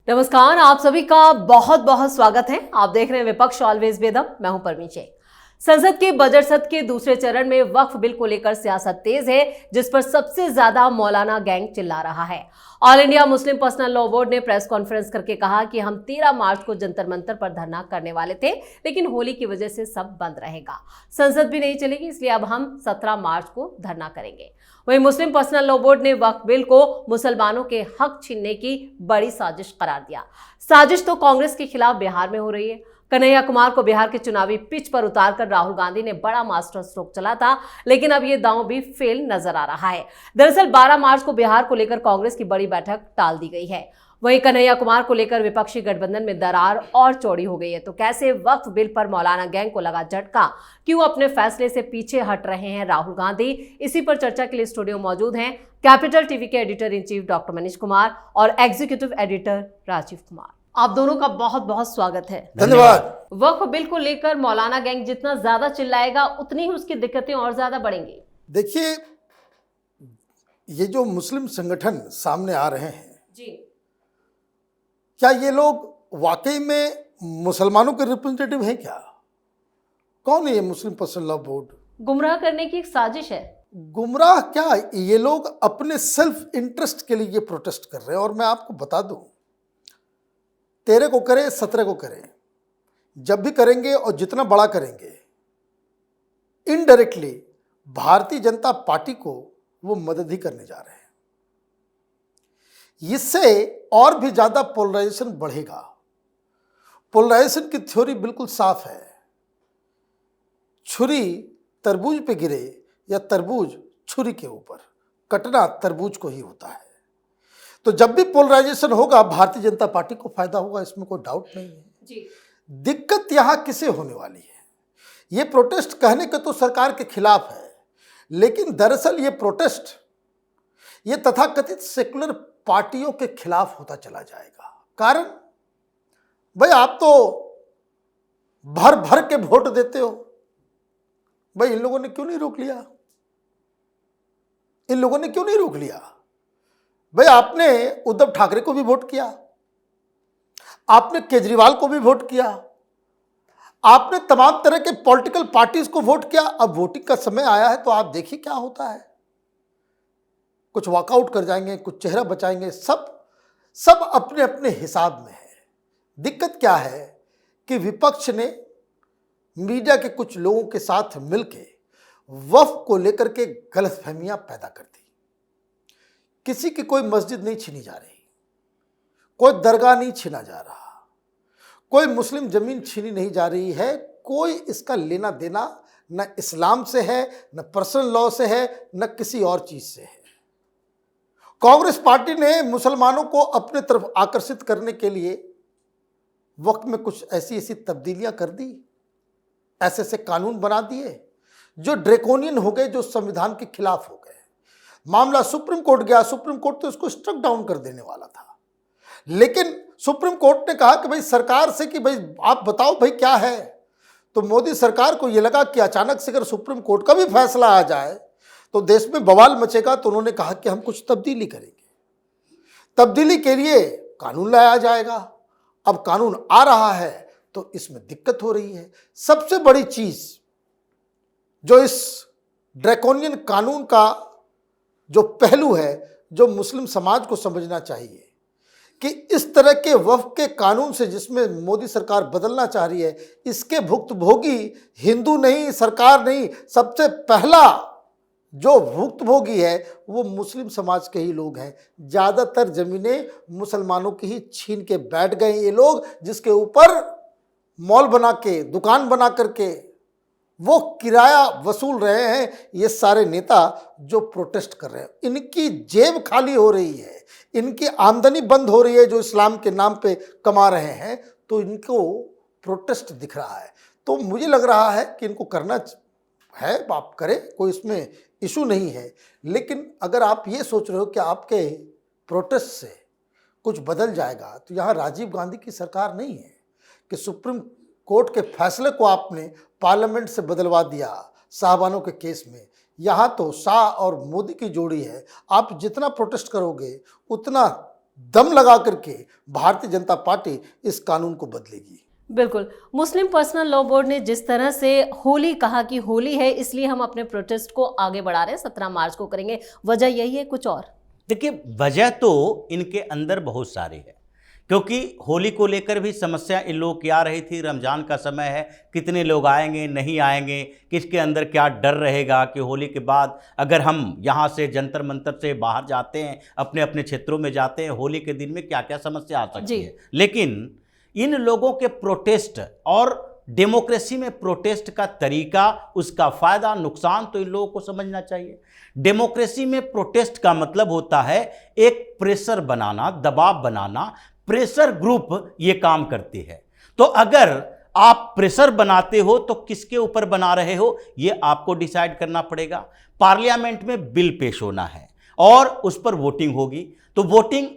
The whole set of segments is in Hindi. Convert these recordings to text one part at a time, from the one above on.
नमस्कार, आप सभी का बहुत बहुत स्वागत है। आप देख रहे हैं विपक्ष ऑलवेज वेदम। मैं हूं परमीश। संसद के बजट सत्र के दूसरे चरण में वक्फ बिल को लेकर सियासत तेज है, जिस पर सबसे ज्यादा मौलाना गैंग चिल्ला रहा है। All India Muslim personal law board ने प्रेस कॉन्फ्रेंस करके कहा कि हम 13 मार्च को जंतर मंतर पर धरना करने वाले थे, लेकिन होली की वजह से सब बंद रहेगा। संसद भी नहीं चलेगी, इसलिए अब हम 17 मार्च को धरना करेंगे। वहीं मुस्लिम पर्सनल लॉ बोर्ड ने वक्फ बिल को मुसलमानों के हक छीनने की बड़ी साजिश करार दिया। साजिश तो कांग्रेस के खिलाफ बिहार में हो रही है। कन्हैया कुमार को बिहार के चुनावी पिच पर उतारकर राहुल गांधी ने बड़ा मास्टर स्ट्रोक चला था, लेकिन अब यह दांव भी फेल नजर आ रहा है। दरअसल 12 मार्च को बिहार को लेकर कांग्रेस की बड़ी बैठक टाल दी गई है। वहीं कन्हैया कुमार को लेकर विपक्षी गठबंधन में दरार और चौड़ी हो गई है। तो कैसे वक्फ बिल पर मौलाना गैंग को लगा झटका, क्यों अपने फैसले से पीछे हट रहे हैं राहुल गांधी, इसी पर चर्चा के लिए स्टूडियो मौजूद हैं कैपिटल टीवी के editor in chief doctor Manish Kumar और एग्जीक्यूटिव एडिटर राजीव कुमार। आप दोनों का बहुत बहुत स्वागत है। धन्यवाद। वक्फ बिल को लेकर मौलाना गैंग जितना ज्यादा चिल्लाएगा, उतनी ही उसकी दिक्कतें और ज्यादा बढ़ेंगी। देखिए, ये जो मुस्लिम संगठन सामने आ रहे हैं जी, क्या ये लोग वाकई में मुसलमानों के रिप्रेजेंटेटिव हैं क्या? कौन है ये मुस्लिम पर्सनल लॉ बोर्ड? गुमराह करने की एक साजिश है। गुमराह क्या, ये लोग अपने सेल्फ इंटरेस्ट के लिए ये प्रोटेस्ट कर रहे हैं। और मैं आपको बता दूं, 13 को करें 17 को करें, जब भी करेंगे और जितना बड़ा करेंगे, इनडायरेक्टली भारतीय जनता पार्टी को वो मदद ही करने जा रहे हैं। इससे और भी ज्यादा पोलराइजेशन बढ़ेगा। पोलराइजेशन की थ्योरी बिल्कुल साफ है। छुरी तरबूज पे गिरे या तरबूज छुरी के ऊपर, कटना तरबूज को ही होता है। तो जब भी पोलराइजेशन होगा, भारतीय जनता पार्टी को फायदा होगा, इसमें कोई डाउट नहीं है जी। दिक्कत यहां किसे होने वाली है? ये प्रोटेस्ट कहने के तो सरकार के खिलाफ है, लेकिन दरअसल ये प्रोटेस्ट ये तथाकथित सेकुलर पार्टियों के खिलाफ होता चला जाएगा। कारण भाई, आप तो भर भर के वोट देते हो। भाई, इन लोगों ने क्यों नहीं रोक लिया? इन लोगों ने क्यों नहीं रोक लिया? भाई, आपने उद्धव ठाकरे को भी वोट किया, आपने केजरीवाल को भी वोट किया, आपने तमाम तरह के पॉलिटिकल पार्टीज को वोट किया। अब वोटिंग का समय आया है तो आप देखिए क्या होता है। कुछ वॉकआउट कर जाएंगे, कुछ चेहरा बचाएंगे, सब अपने अपने हिसाब में है। दिक्कत क्या है कि विपक्ष ने मीडिया के कुछ लोगों के साथ मिलकर वक्फ को लेकर के गलतफहमियां पैदा कर दी। किसी की कोई मस्जिद नहीं छीनी जा रही, कोई दरगाह नहीं छीना जा रहा, कोई मुस्लिम जमीन छीनी नहीं जा रही है। कोई इसका लेना देना न इस्लाम से है, न पर्सनल लॉ से है, न किसी और चीज से है। कांग्रेस पार्टी ने मुसलमानों को अपने तरफ आकर्षित करने के लिए वक्त में कुछ ऐसी तब्दीलियां कर दी, ऐसे कानून बना दिए जो ड्रैकोनियन हो गए, जो संविधान के खिलाफ हो गए। मामला सुप्रीम कोर्ट गया। सुप्रीम कोर्ट तो इसको स्ट्रक डाउन कर देने वाला था, लेकिन सुप्रीम कोर्ट ने कहा कि भाई सरकार से कि भाई आप बताओ भाई क्या है। तो मोदी सरकार को यह लगा कि अचानक से अगर सुप्रीम कोर्ट का भी फैसला आ जाए तो देश में बवाल मचेगा। तो उन्होंने कहा कि हम कुछ तब्दीली करेंगे, तब्दीली के लिए कानून लाया जाएगा। अब कानून आ रहा है तो इसमें दिक्कत हो रही है। सबसे बड़ी चीज जो इस ड्रैकोनियन कानून का जो पहलू है, जो मुस्लिम समाज को समझना चाहिए कि इस तरह के वक्फ के कानून से जिसमें मोदी सरकार बदलना चाह रही है, इसके भुक्तभोगी हिंदू नहीं, सरकार नहीं, सबसे पहला जो भुक्तभोगी है वो मुस्लिम समाज के ही लोग हैं। ज्यादातर जमीनें मुसलमानों की ही छीन के बैठ गए ये लोग, जिसके ऊपर मॉल बना के, दुकान बना करके वो किराया वसूल रहे हैं। ये सारे नेता जो प्रोटेस्ट कर रहे हैं, इनकी जेब खाली हो रही है, इनकी आमदनी बंद हो रही है जो इस्लाम के नाम पे कमा रहे हैं, तो इनको प्रोटेस्ट दिख रहा है। तो मुझे लग रहा है कि इनको करना है, आप करें, कोई इसमें इशू नहीं है। लेकिन अगर आप ये सोच रहे हो कि आपके प्रोटेस्ट से कुछ बदल जाएगा, तो यहाँ राजीव गांधी की सरकार नहीं है कि सुप्रीम कोर्ट के फैसले को आपने पार्लियामेंट से बदलवा दिया साहबानों के केस में। यहाँ तो शाह और मोदी की जोड़ी है। आप जितना प्रोटेस्ट करोगे उतना दम लगा करके भारतीय जनता पार्टी इस कानून को बदलेगी। बिल्कुल। मुस्लिम पर्सनल लॉ बोर्ड ने जिस तरह से होली कहा कि होली है इसलिए हम अपने प्रोटेस्ट को आगे बढ़ा रहे हैं, 17 मार्च को करेंगे, वजह यही है कुछ और? देखिए, वजह तो इनके अंदर बहुत सारी है, क्योंकि होली को लेकर भी समस्या इन लोगों की आ रही थी। रमज़ान का समय है, कितने लोग आएंगे नहीं आएंगे, किसके अंदर क्या डर रहेगा कि होली के बाद अगर हम यहाँ से जंतर मंतर से बाहर जाते हैं, अपने अपने क्षेत्रों में जाते हैं, होली के दिन में क्या क्या समस्या आ सकती है। लेकिन इन लोगों के प्रोटेस्ट और डेमोक्रेसी में प्रोटेस्ट का तरीका, उसका फ़ायदा नुकसान तो इन लोगों को समझना चाहिए। डेमोक्रेसी में प्रोटेस्ट का मतलब होता है एक प्रेशर बनाना, दबाव बनाना। प्रेशर ग्रुप ये काम करती है। तो अगर आप प्रेशर बनाते हो तो किसके ऊपर बना रहे हो ये आपको डिसाइड करना पड़ेगा। पार्लियामेंट में बिल पेश होना है और उस पर वोटिंग होगी, तो वोटिंग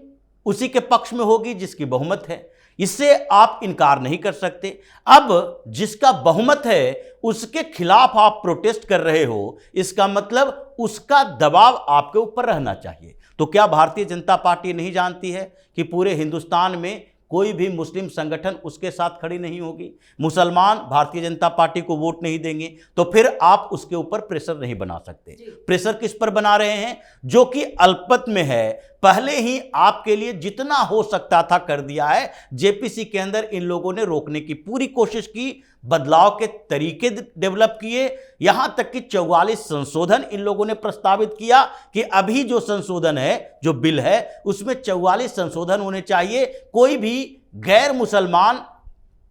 उसी के पक्ष में होगी जिसकी बहुमत है, इससे आप इनकार नहीं कर सकते। अब जिसका बहुमत है उसके खिलाफ आप प्रोटेस्ट कर रहे हो, इसका मतलब उसका दबाव आपके ऊपर रहना चाहिए। तो क्या भारतीय जनता पार्टी नहीं जानती है कि पूरे हिंदुस्तान में कोई भी मुस्लिम संगठन उसके साथ खड़ी नहीं होगी? मुसलमान भारतीय जनता पार्टी को वोट नहीं देंगे, तो फिर आप उसके ऊपर प्रेशर नहीं बना सकते। प्रेशर किस पर बना रहे हैं? जो कि अल्पत में है, पहले ही आपके लिए जितना हो सकता था कर दिया है। जेपीसी के अंदर इन लोगों ने रोकने की पूरी कोशिश की, बदलाव के तरीके डेवलप किए, यहां तक कि 44 संशोधन इन लोगों ने प्रस्तावित किया कि अभी जो संशोधन है, जो बिल है, उसमें 44 संशोधन होने चाहिए। कोई भी गैर मुसलमान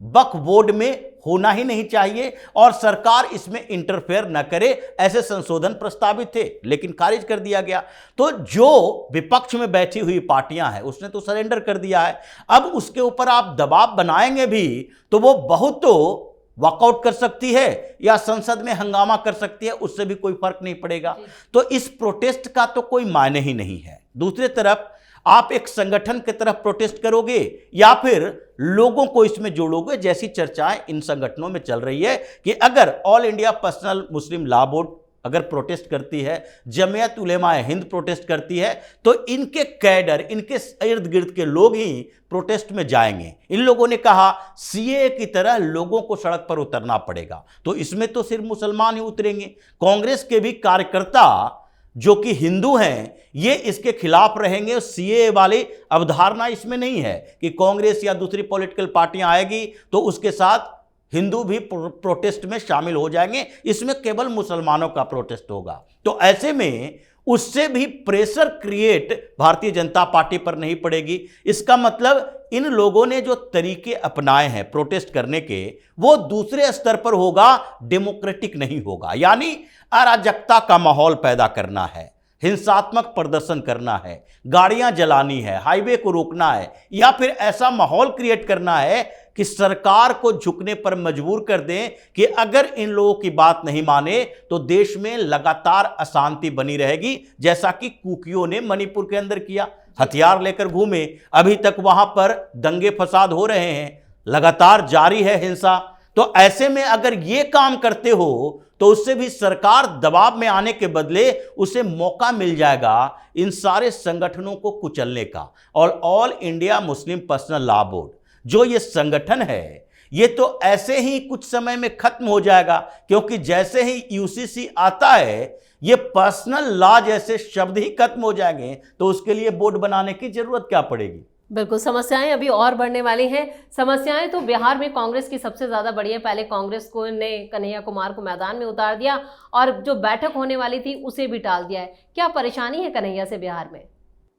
वक्फ बोर्ड में होना ही नहीं चाहिए और सरकार इसमें इंटरफेयर न करे, ऐसे संशोधन प्रस्तावित थे, लेकिन खारिज कर दिया गया। तो जो विपक्ष में बैठी हुई पार्टियां हैं उसने तो सरेंडर कर दिया है। अब उसके ऊपर आप दबाव बनाएंगे भी तो वो बहुत तो वॉकआउट कर सकती है या संसद में हंगामा कर सकती है, उससे भी कोई फर्क नहीं पड़ेगा। तो इस प्रोटेस्ट का तो कोई मायने ही नहीं है। दूसरी तरफ आप एक संगठन की तरफ प्रोटेस्ट करोगे या फिर लोगों को इसमें जोड़ोगे, जैसी चर्चाएं इन संगठनों में चल रही है कि अगर ऑल इंडिया पर्सनल मुस्लिम लॉ बोर्ड अगर प्रोटेस्ट करती है, जमीयत उलेमा हिंद प्रोटेस्ट करती है, तो इनके कैडर, इनके इर्द गिर्द के लोग ही प्रोटेस्ट में जाएंगे। इन लोगों ने कहा सीए की तरह लोगों को सड़क पर उतरना पड़ेगा, तो इसमें तो सिर्फ मुसलमान ही उतरेंगे। कांग्रेस के भी कार्यकर्ता जो कि हिंदू हैं ये इसके खिलाफ रहेंगे। सीए वाली अवधारणा इसमें नहीं है कि कांग्रेस या दूसरी पॉलिटिकल पार्टियां आएगी तो उसके साथ हिंदू भी प्रोटेस्ट में शामिल हो जाएंगे, इसमें केवल मुसलमानों का प्रोटेस्ट होगा। तो ऐसे में उससे भी pressure create Bharatiya Janata party पर नहीं पड़ेगी। इसका मतलब इन लोगों ने जो तरीके अपनाए हैं प्रोटेस्ट करने के, वो दूसरे स्तर पर होगा, डेमोक्रेटिक नहीं होगा। यानी अराजकता का माहौल पैदा करना है, हिंसात्मक प्रदर्शन करना है, गाड़ियां जलानी है, हाईवे को रोकना है, या फिर ऐसा माहौल क्रिएट करना है कि सरकार को झुकने पर मजबूर कर दें कि अगर इन लोगों की बात नहीं माने तो देश में लगातार अशांति बनी रहेगी, जैसा कि कुकियों ने मणिपुर के अंदर किया। हथियार लेकर घूमे, अभी तक वहां पर दंगे फसाद हो रहे हैं, लगातार जारी है हिंसा। तो ऐसे में अगर ये काम करते हो तो उससे भी सरकार दबाव में आने के बदले उसे मौका मिल जाएगा इन सारे संगठनों को कुचलने का। और all India Muslim personal law board जो ये संगठन है, ये तो ऐसे ही कुछ समय में खत्म हो जाएगा, क्योंकि जैसे ही यूसीसी आता है ये पर्सनल लॉ जैसे शब्द ही खत्म हो जाएंगे, तो उसके लिए बोर्ड बनाने की जरूरत क्या पड़ेगी। बिल्कुल, समस्याएं अभी और बढ़ने वाली हैं। समस्याएं तो बिहार में कांग्रेस की सबसे ज्यादा बड़ी है। पहले कांग्रेस को ने कन्हैया कुमार को मैदान में उतार दिया और जो बैठक होने वाली थी उसे भी टाल दिया है। क्या परेशानी है कन्हैया से बिहार में?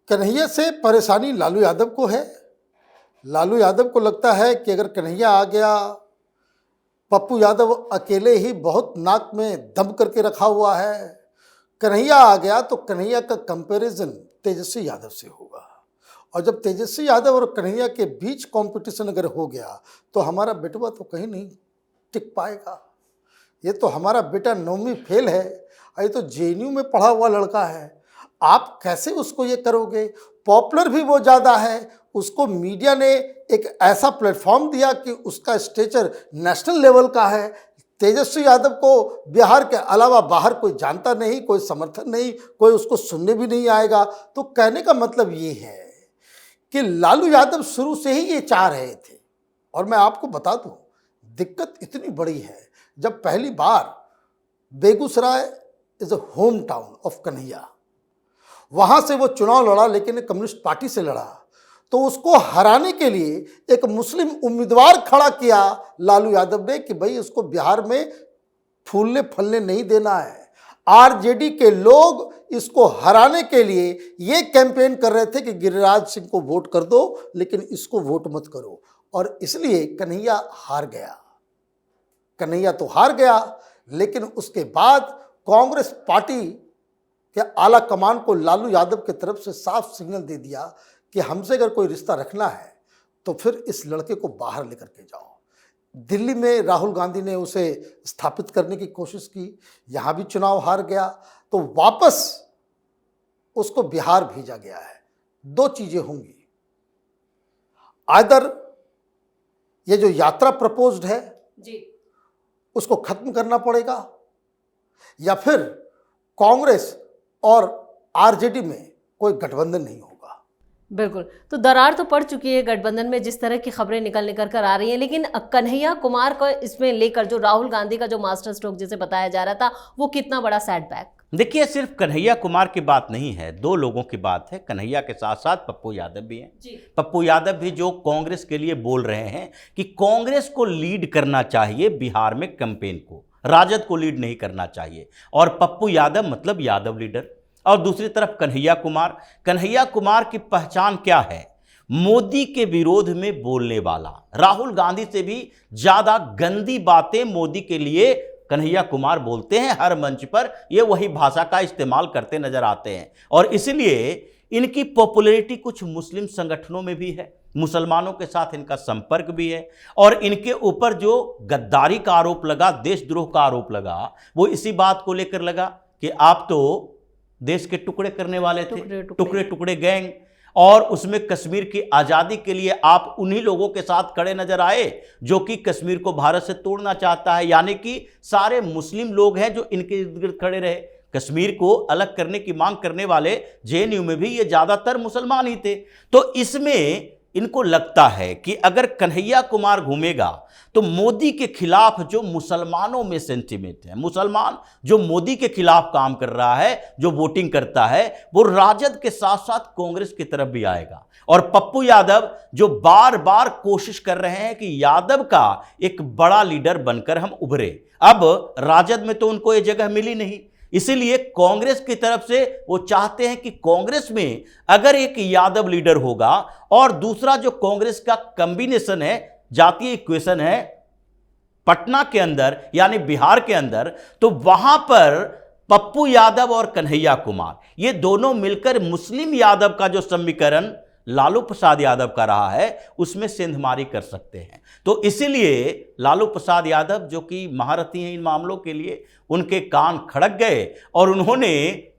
कन्हैया से परेशानी लालू यादव को है। लालू यादव को लगता है कि अगर कन्हैया आ गया, पप्पू यादव अकेले ही बहुत नाक में दम करके रखा हुआ है, कन्हैया आ गया तो कन्हैया का कंपैरिजन तेजस्वी यादव से होगा, और जब तेजस्वी यादव और कन्हैया के बीच कंपटीशन अगर हो गया तो हमारा बेटवा तो कहीं नहीं टिक पाएगा। ये तो हमारा बेटा 9वीं फेल है, ये तो जेएनयू में पढ़ा हुआ लड़का है, आप कैसे उसको ये करोगे। पॉपुलर भी वो ज़्यादा है, उसको मीडिया ने एक ऐसा प्लेटफॉर्म दिया कि उसका स्टेचर नेशनल लेवल का है। तेजस्वी यादव को बिहार के अलावा बाहर कोई जानता नहीं, कोई समर्थन नहीं, कोई उसको सुनने भी नहीं आएगा। तो कहने का मतलब ये है कि लालू यादव शुरू से ही ये चाह रहे थे। और मैं आपको बता दूं, दिक्कत इतनी बड़ी है, जब पहली बार Begusarai is a home town of Kanhaiya, वहां से वो चुनाव लड़ा, लेकिन कम्युनिस्ट पार्टी से लड़ा, तो उसको हराने के लिए एक मुस्लिम उम्मीदवार खड़ा किया लालू यादव ने कि भाई इसको बिहार में फूलने फलने नहीं देना है। आरजेडी के लोग इसको हराने के लिए ये कैंपेन कर रहे थे कि गिरिराज सिंह को वोट कर दो, लेकिन इसको वोट मत करो। और इसलिए कन्हैया हार गया। कन्हैया तो हार गया, लेकिन उसके बाद कांग्रेस पार्टी के आला कमान को लालू यादव की तरफ से साफ सिग्नल दे दिया कि हमसे अगर कोई रिश्ता रखना है तो फिर इस लड़के को बाहर लेकर के जाओ। दिल्ली में राहुल गांधी ने उसे स्थापित करने की कोशिश की, यहाँ भी चुनाव हार गया, तो वापस उसको बिहार भेजा गया है। दो चीजें होंगी, आइदर ये जो यात्रा प्रपोज्ड है जी उसको खत्म करना पड़ेगा, या फिर कांग्रेस और आरजेडी में कोई गठबंधन नहीं होगा। बिल्कुल, तो दरार तो पड़ चुकी है गठबंधन में, जिस तरह की खबरें निकल कर आ रही हैं। लेकिन कन्हैया कुमार को इसमें लेकर जो राहुल गांधी का जो मास्टर स्ट्रोक जिसे बताया जा रहा था, वो कितना बड़ा सेटबैक? देखिए, सिर्फ कन्हैया कुमार की बात नहीं है, दो लोगों की बात है। कन्हैया के साथ साथ पप्पू यादव भी हैं। पप्पू यादव भी जो कांग्रेस के लिए बोल रहे हैं कि कांग्रेस को लीड करना चाहिए बिहार में कैंपेन को, राजद को लीड नहीं करना चाहिए। और पप्पू यादव मतलब यादव लीडर। और दूसरी तरफ कन्हैया कुमार की पहचान क्या है? मोदी के विरोध में बोलने वाला। राहुल गांधी से भी ज्यादा गंदी बातें मोदी के लिए कन्हैया कुमार बोलते हैं हर मंच पर। ये वही भाषा का इस्तेमाल करते नजर आते हैं, और इसलिए इनकी पॉपुलैरिटी कुछ मुस्लिम संगठनों में भी है, मुसलमानों के साथ इनका संपर्क भी है। और इनके ऊपर जो गद्दारी का आरोप लगा, देशद्रोह का आरोप लगा, वो इसी बात को लेकर लगा कि आप तो देश के टुकड़े करने वाले थे, टुकड़े गैंग, और उसमें कश्मीर की आज़ादी के लिए आप उन्हीं लोगों के साथ खड़े नजर आए जो कि कश्मीर को भारत से तोड़ना चाहता है। यानी कि सारे मुस्लिम लोग हैं जो इनके इर्द गिर्द खड़े रहे। कश्मीर को अलग करने की मांग करने वाले जेएनयू में भी ये ज़्यादातर मुसलमान ही थे। तो इसमें इनको लगता है कि अगर कन्हैया कुमार घूमेगा तो मोदी के खिलाफ जो मुसलमानों में सेंटिमेंट है, मुसलमान जो मोदी के खिलाफ काम कर रहा है, जो वोटिंग करता है, वो राजद के साथ साथ कांग्रेस की तरफ भी आएगा। और पप्पू यादव जो बार बार कोशिश कर रहे हैं कि यादव का एक बड़ा लीडर बनकर हम उभरे, अब राजद में तो उनको ये जगह मिली नहीं, इसीलिए कांग्रेस की तरफ से वो चाहते हैं कि कांग्रेस में अगर एक यादव लीडर होगा और दूसरा जो कांग्रेस का कॉम्बिनेशन है, जातीय इक्वेशन है पटना के अंदर यानी बिहार के अंदर, तो वहां पर पप्पू यादव और कन्हैया कुमार ये दोनों मिलकर मुस्लिम यादव का जो समीकरण लालू प्रसाद यादव का रहा है उसमें सेंधमारी कर सकते हैं। तो इसीलिए लालू प्रसाद यादव जो कि महारथी हैं इन मामलों के लिए, उनके कान खड़क गए और उन्होंने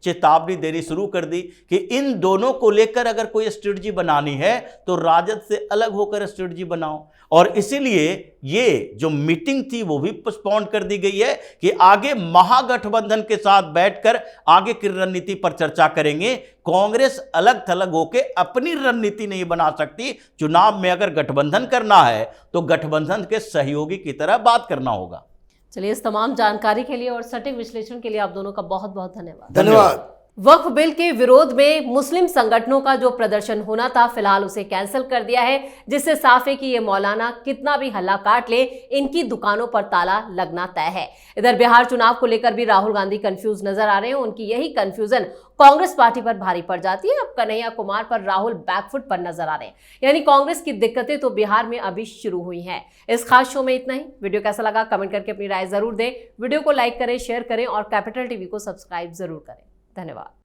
चेतावनी देनी शुरू कर दी कि इन दोनों को लेकर अगर कोई स्ट्रेटजी बनानी है तो राजद से अलग होकर स्ट्रेटजी बनाओ। और इसीलिए ये जो मीटिंग थी वो भी पोस्टपोन कर दी गई है कि आगे महागठबंधन के साथ बैठकर आगे की रणनीति पर चर्चा करेंगे। कांग्रेस अलग थलग होकर अपनी रणनीति नहीं बना सकती। चुनाव में अगर गठबंधन करना है तो गठबंधन के सहयोगी की तरह बात करना होगा। चलिए, इस तमाम जानकारी के लिए और सटीक विश्लेषण के लिए आप दोनों का बहुत बहुत धन्यवाद। धन्यवाद। वक्फ बिल के विरोध में मुस्लिम संगठनों का जो प्रदर्शन होना था, फिलहाल उसे कैंसिल कर दिया है, जिससे साफ है कि ये मौलाना कितना भी हल्ला काट ले, इनकी दुकानों पर ताला लगना तय है। इधर बिहार चुनाव को लेकर भी राहुल गांधी कंफ्यूज नजर आ रहे हैं। उनकी यही कंफ्यूजन कांग्रेस पार्टी पर भारी पड़ जाती है। अब कन्हैया कुमार पर राहुल बैकफुट पर नजर आ रहे हैं, यानी कांग्रेस की दिक्कतें तो बिहार में अभी शुरू हुई हैं। इस खास शो में इतना ही। वीडियो कैसा लगा कमेंट करके अपनी राय जरूर दें। वीडियो को लाइक करें, शेयर करें और कैपिटल टीवी को सब्सक्राइब जरूर करें। धन्यवाद।